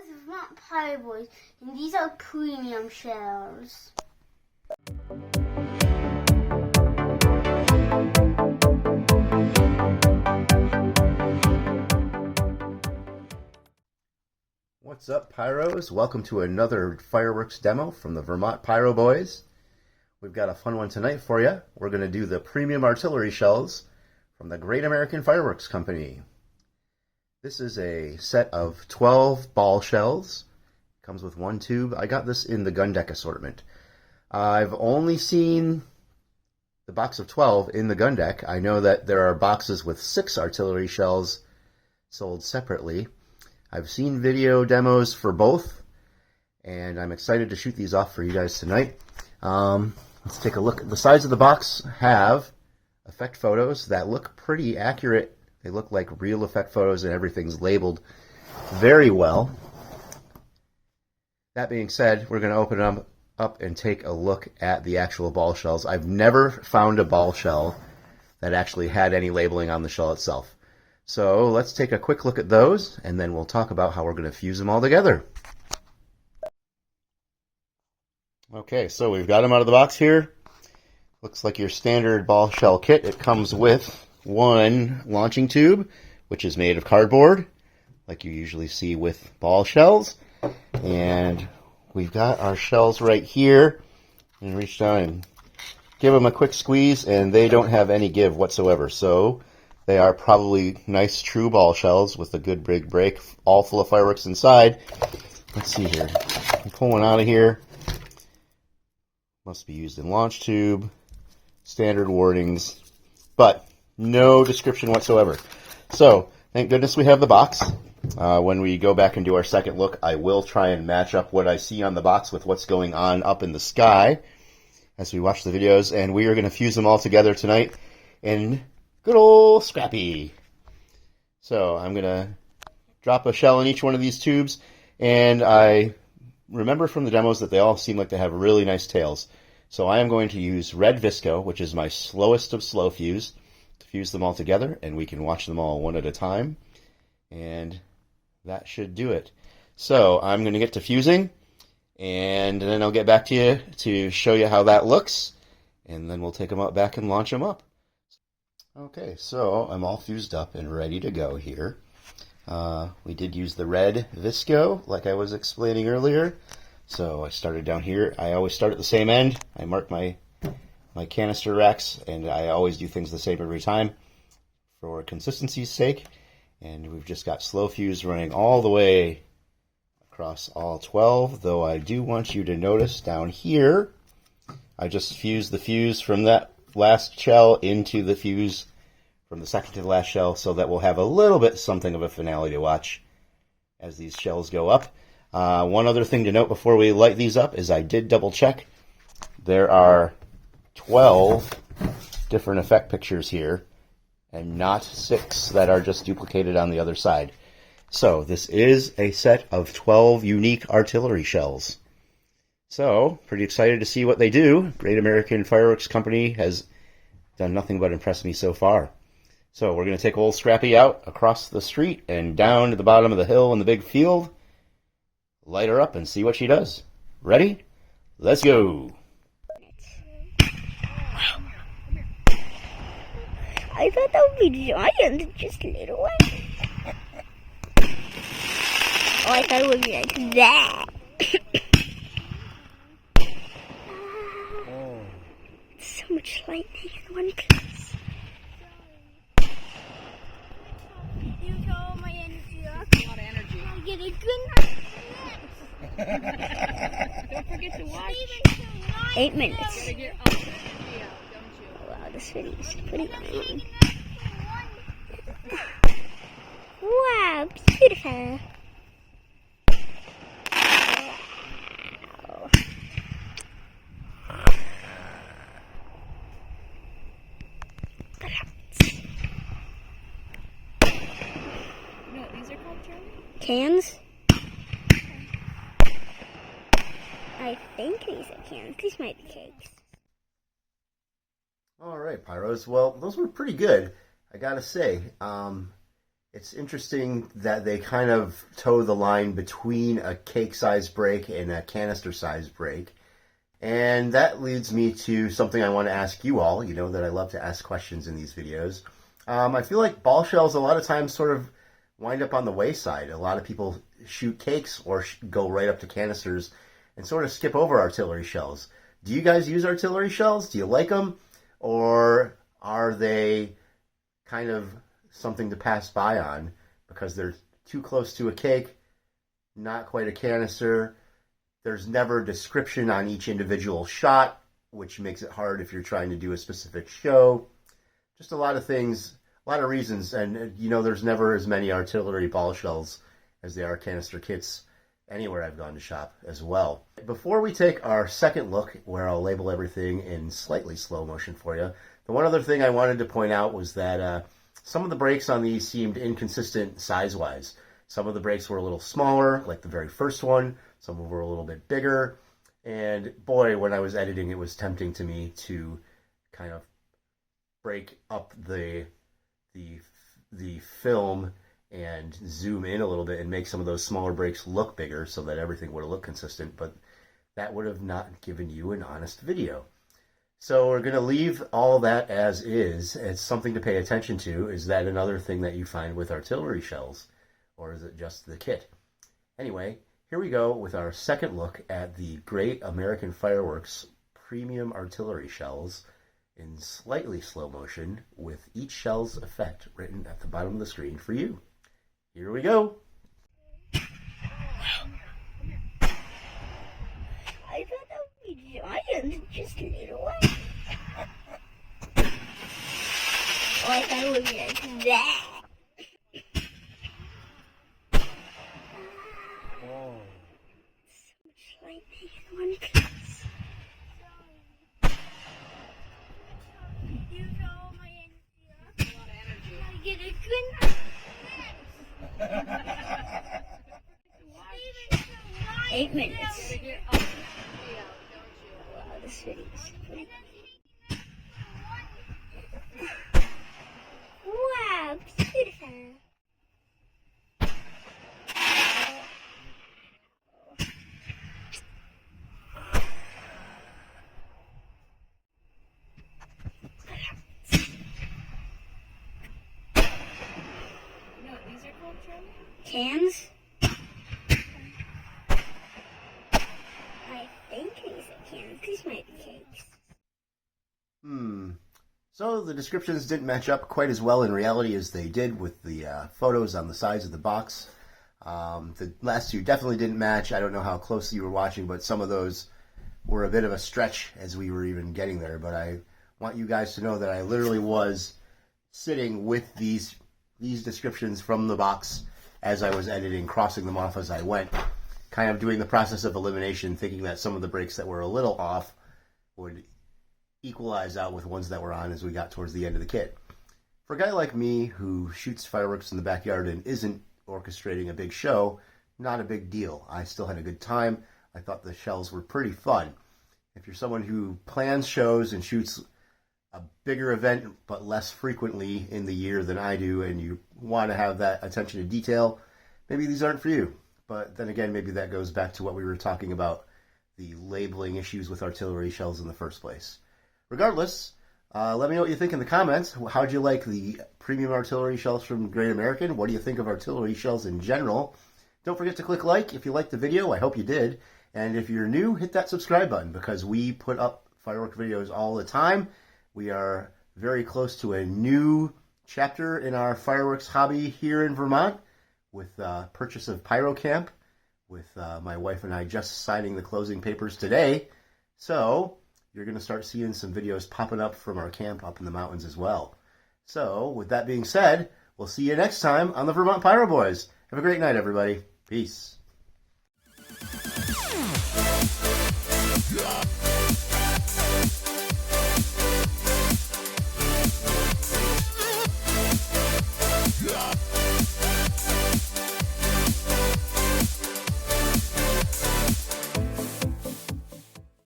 It's not Pie Boys, and these are premium shells. What's up, Pyros? Welcome to another fireworks demo from the Vermont Pyro Boys. We've got a fun one tonight for you. We're going to do the premium artillery shells from the Great American Fireworks Company. This is a set of 12 ball shells. Comes with one tube. I got this in the gun deck assortment. I've only seen the box of 12 in the gun deck. I know that there are boxes with 6 artillery shells sold separately. I've seen video demos for both, and I'm excited to shoot these off for you guys tonight. Let's take a look. The sides of the box have effect photos that look pretty accurate. They look like real effect photos, and everything's labeled very well. That being said, we're going to open them up and take a look at the actual ball shells. I've never found a ball shell that actually had any labeling on the shell itself. So let's take a quick look at those, and then we'll talk about how we're going to fuse them all together. Okay, so we've got them out of the box here. Looks like your standard ball shell kit. It comes with one launching tube, which is made of cardboard, like you usually see with ball shells. And we've got our shells right here. And reach down and give them a quick squeeze, and they don't have any give whatsoever. So they are probably nice, true ball shells with a good big break, all full of fireworks inside. Let's see here. Pull one out of here. Must be used in launch tube. Standard warnings, but no description whatsoever. So, thank goodness we have the box. When we go back and do our second look, I will try and match up what I see on the box with what's going on up in the sky as we watch the videos, and we are going to fuse them all together tonight in good old Scrappy. So, I'm going to drop a shell in each one of these tubes, and I remember from the demos that they all seem like they have really nice tails. So I am going to use red Visco, which is my slowest of slow fuse, to fuse them all together, and we can watch them all one at a time. And that should do it. So I'm going to get to fusing, and then I'll get back to you to show you how that looks, and then we'll take them out back and launch them up. Okay, so I'm all fused up and ready to go here. We did use the red Visco, like I was explaining earlier. So I started down here. I always start at the same end. I mark my canister racks, and I always do things the same every time for consistency's sake. And we've just got slow fuse running all the way across all 12, though I do want you to notice down here, I just fused the fuse from that last shell into the fuse from the second to the last shell, so that we'll have a little bit something of a finale to watch as these shells go up. One other thing to note before we light these up is I did double check. There are 12 different effect pictures here, and not 6 that are just duplicated on the other side. So this is a set of 12 unique artillery shells. So, pretty excited to see what they do. Great American Fireworks Company has done nothing but impress me so far. So we're going to take old Scrappy out across the street and down to the bottom of the hill in the big field. Light her up and see what she does. Ready? Let's go. I thought that would be giant, just a little one. Oh, I thought it would be like that. Oh. So much lightning in one place. You told my energy up. A lot of energy. I get a good night. Don't forget to watch. 8 minutes. Gotta get all the energy out, don't you? Oh, wow, this video is pretty long. Wow, beautiful. Wow. You know what these are called, Charlie? Cans? I think these are cans. These might be cakes. All right, Pyros. Well, those were pretty good, I gotta say. It's interesting that they kind of toe the line between a cake-sized break and a canister-sized break. And that leads me to something I want to ask you all. You know that I love to ask questions in these videos. I feel like ball shells a lot of times sort of wind up on the wayside. A lot of people shoot cakes or go right up to canisters and sort of skip over artillery shells. Do you guys use artillery shells? Do you like them? Or are they kind of something to pass by on because they're too close to a cake, not quite a canister? There's never a description on each individual shot, which makes it hard if you're trying to do a specific show. Just a lot of things, a lot of reasons, and you know there's never as many artillery ball shells as there are canister kits anywhere I've gone to shop as well. Before we take our second look, where I'll label everything in slightly slow motion for you, the one other thing I wanted to point out was that some of the breaks on these seemed inconsistent size-wise. Some of the breaks were a little smaller, like the very first one. Some were a little bit bigger. And boy, when I was editing, it was tempting to me to kind of break up the film and zoom in a little bit and make some of those smaller breaks look bigger so that everything would have looked consistent. But that would have not given you an honest video. So we're going to leave all that as is. It's something to pay attention to. Is that another thing that you find with artillery shells? Or is it just the kit? Anyway, here we go with our second look at the Great American Fireworks Premium Artillery Shells in slightly slow motion with each shell's effect written at the bottom of the screen for you. Here we go. I thought that would be giant, just little one. Oh, I thought it would be like that. Oh. So much lightning in one place. You know my energy. A lot of energy. I get a good 8 minutes. Figure out the energy out, don't you? Wow, this video is pretty. Wow, beautiful. You know what these are called, Charlie? Cans? I think these are cans. These might be cakes. So the descriptions didn't match up quite as well in reality as they did with the photos on the sides of the box. The last two definitely didn't match. I don't know how closely you were watching, but some of those were a bit of a stretch as we were even getting there. But I want you guys to know that I literally was sitting with these descriptions from the box as I was editing, crossing them off as I went, kind of doing the process of elimination, thinking that some of the breaks that were a little off would equalize out with ones that were on as we got towards the end of the kit. For a guy like me who shoots fireworks in the backyard and isn't orchestrating a big show, not a big deal. I still had a good time. I thought the shells were pretty fun. If you're someone who plans shows and shoots a bigger event but less frequently in the year than I do, and you want to have that attention to detail, maybe these aren't for you. But then again, maybe that goes back to what we were talking about, the labeling issues with artillery shells in the first place. Regardless, let me know what you think in the comments. How'd you like the premium artillery shells from Great American? What do you think of artillery shells in general? Don't forget to click like if you liked the video. I hope you did. And if you're new, hit that subscribe button because we put up firework videos all the time. We are very close to a new chapter in our fireworks hobby here in Vermont with purchase of Pyro Camp, with my wife and I just signing the closing papers today. So you're going to start seeing some videos popping up from our camp up in the mountains as well. So with that being said, we'll see you next time on the Vermont Pyro Boys. Have a great night, everybody. Peace. Yeah.